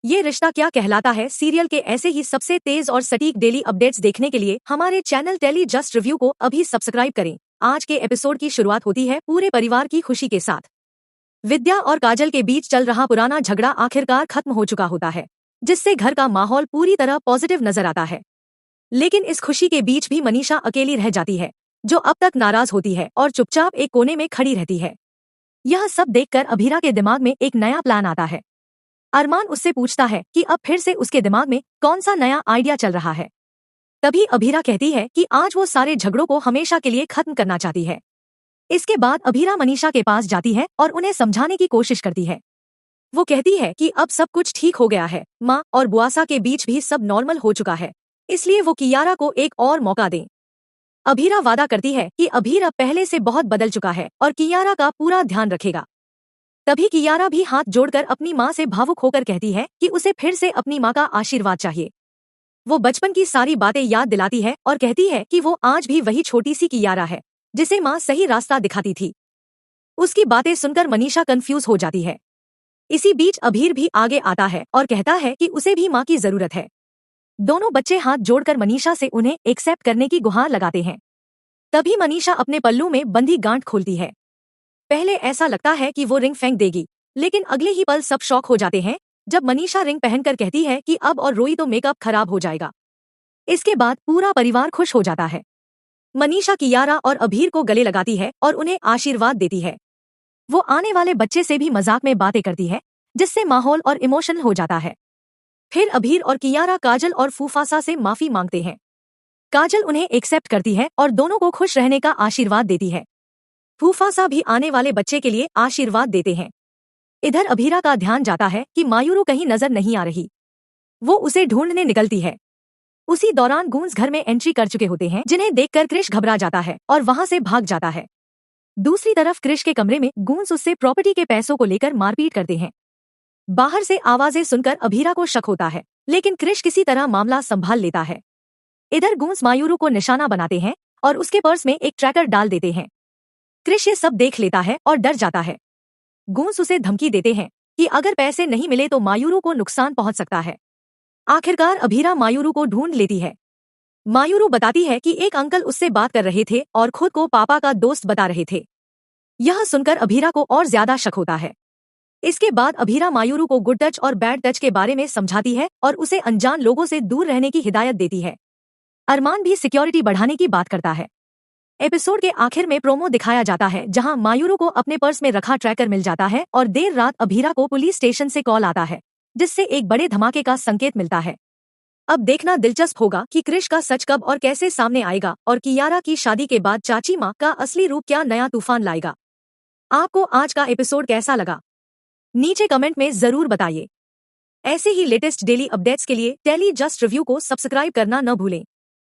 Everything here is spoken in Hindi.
ये रिश्ता क्या कहलाता है सीरियल के ऐसे ही सबसे तेज और सटीक डेली अपडेट्स देखने के लिए हमारे चैनल टेली जस्ट रिव्यू को अभी सब्सक्राइब करें। आज के एपिसोड की शुरुआत होती है पूरे परिवार की खुशी के साथ। विद्या और काजल के बीच चल रहा पुराना झगड़ा आखिरकार खत्म हो चुका होता है, जिससे घर का माहौल पूरी तरह पॉजिटिव नजर आता है। लेकिन इस खुशी के बीच भी मनीषा अकेली रह जाती है, जो अब तक नाराज होती है और चुपचाप एक कोने में खड़ी रहती है। यह सब देखकर अभीरा के दिमाग में एक नया प्लान आता है। अरमान उससे पूछता है कि अब फिर से उसके दिमाग में कौन सा नया आइडिया चल रहा है। तभी अभीरा कहती है कि आज वो सारे झगड़ों को हमेशा के लिए खत्म करना चाहती है। इसके बाद अभीरा मनीषा के पास जाती है और उन्हें समझाने की कोशिश करती है। वो कहती है कि अब सब कुछ ठीक हो गया है, माँ और बुआसा के बीच भी सब नॉर्मल हो चुका है, इसलिए वो कियारा को एक और मौका दें। अभीरा वादा करती है कि अभीरा पहले से बहुत बदल चुका है और कियारा का पूरा ध्यान रखेगा। तभी कियारा भी हाथ जोड़कर अपनी माँ से भावुक होकर कहती है कि उसे फिर से अपनी माँ का आशीर्वाद चाहिए। वो बचपन की सारी बातें याद दिलाती है और कहती है कि वो आज भी वही छोटी सी कियारा है जिसे माँ सही रास्ता दिखाती थी। उसकी बातें सुनकर मनीषा कंफ्यूज हो जाती है। इसी बीच अभीर भी आगे आता है और कहता है कि उसे भी माँ की जरूरत है। दोनों बच्चे हाथ जोड़कर मनीषा से उन्हें एक्सेप्ट करने की गुहार लगाते हैं। तभी मनीषा अपने पल्लू में बंधी गांठ खोलती है। पहले ऐसा लगता है कि वो रिंग फेंक देगी, लेकिन अगले ही पल सब शॉक हो जाते हैं जब मनीषा रिंग पहनकर कहती है कि अब और रोई तो मेकअप खराब हो जाएगा। इसके बाद पूरा परिवार खुश हो जाता है। मनीषा कियारा और अभीर को गले लगाती है और उन्हें आशीर्वाद देती है। वो आने वाले बच्चे से भी मजाक में बातें करती है, जिससे माहौल और इमोशनल हो जाता है। फिर अभीर और कियारा काजल और फूफासा से माफी मांगते हैं। काजल उन्हें एक्सेप्ट करती है और दोनों को खुश रहने का आशीर्वाद देती है। फूफासा भी आने वाले बच्चे के लिए आशीर्वाद देते हैं। इधर अभीरा का ध्यान जाता है कि मायूरू कहीं नजर नहीं आ रही। वो उसे ढूंढने निकलती है। उसी दौरान गूंज घर में एंट्री कर चुके होते हैं, जिन्हें देखकर क्रिश घबरा जाता है और वहां से भाग जाता है। दूसरी तरफ क्रिश के कमरे में गूंज उससे प्रॉपर्टी के पैसों को लेकर मारपीट करते हैं। बाहर से आवाजें सुनकर अभीरा को शक होता है, लेकिन क्रिश किसी तरह मामला संभाल लेता है। इधर गूंज मायूरू को निशाना बनाते हैं और उसके पर्स में एक ट्रैकर डाल देते हैं। क्रिश ये सब देख लेता है और डर जाता है। गूंज उसे धमकी देते हैं कि अगर पैसे नहीं मिले तो मायूरू को नुकसान पहुंच सकता है। आखिरकार अभीरा मायूरू को ढूंढ लेती है। मायूरू बताती है कि एक अंकल उससे बात कर रहे थे और खुद को पापा का दोस्त बता रहे थे। यह सुनकर अभीरा को और ज्यादा शक होता है। इसके बाद अभीरा मायूरू को गुड टच और बैड टच के बारे में समझाती है और उसे अनजान लोगों से दूर रहने की हिदायत देती है। अरमान भी सिक्योरिटी बढ़ाने की बात करता है। एपिसोड के आखिर में प्रोमो दिखाया जाता है, जहां मायूरू को अपने पर्स में रखा ट्रैकर मिल जाता है और देर रात अभीरा को पुलिस स्टेशन से कॉल आता है, जिससे एक बड़े धमाके का संकेत मिलता है। अब देखना दिलचस्प होगा कि क्रिश का सच कब और कैसे सामने आएगा और कियारा की शादी के बाद चाची माँ का असली रूप क्या नया तूफान लाएगा। आपको आज का एपिसोड कैसा लगा, नीचे कमेंट में जरूर बताइए। ऐसे ही लेटेस्ट डेली अपडेट्स के लिए टेली जस्ट रिव्यू को सब्सक्राइब करना न भूलें।